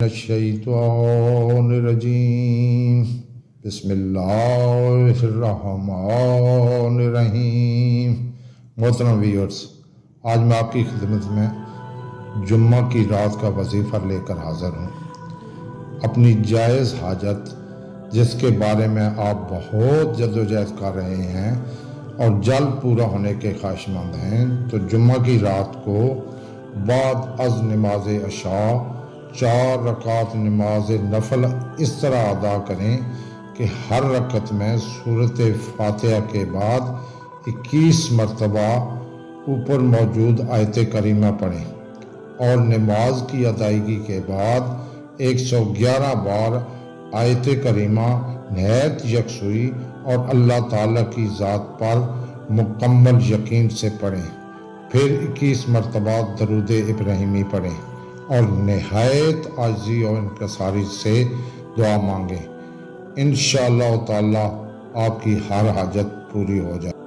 الشیطان الرجیم بسم اللہ الرحمن الرحیم۔ محترم ویورز، آج میں آپ کی خدمت میں جمعہ کی رات کا وظیفہ لے کر حاضر ہوں۔ اپنی جائز حاجت جس کے بارے میں آپ بہت جدوجہد کر رہے ہیں اور جلد پورا ہونے کے خواہشمند ہیں، تو جمعہ کی رات کو بعد از نماز عشاء 4 رکعت نماز نفل اس طرح ادا کریں کہ ہر رکعت میں سورۃ فاتحہ کے بعد 21 مرتبہ اوپر موجود آیت کریمہ پڑھیں اور نماز کی ادائیگی کے بعد 111 بار آیت کریمہ نہایت یکسوئی اور اللہ تعالیٰ کی ذات پر مکمل یقین سے پڑھیں، پھر 21 مرتبہ درود ابراہیمی پڑھیں اور نہایت عاجزی اور انکساری سے دعا مانگیں۔ انشاءاللہ تعالیٰ آپ کی ہر حاجت پوری ہو جائے۔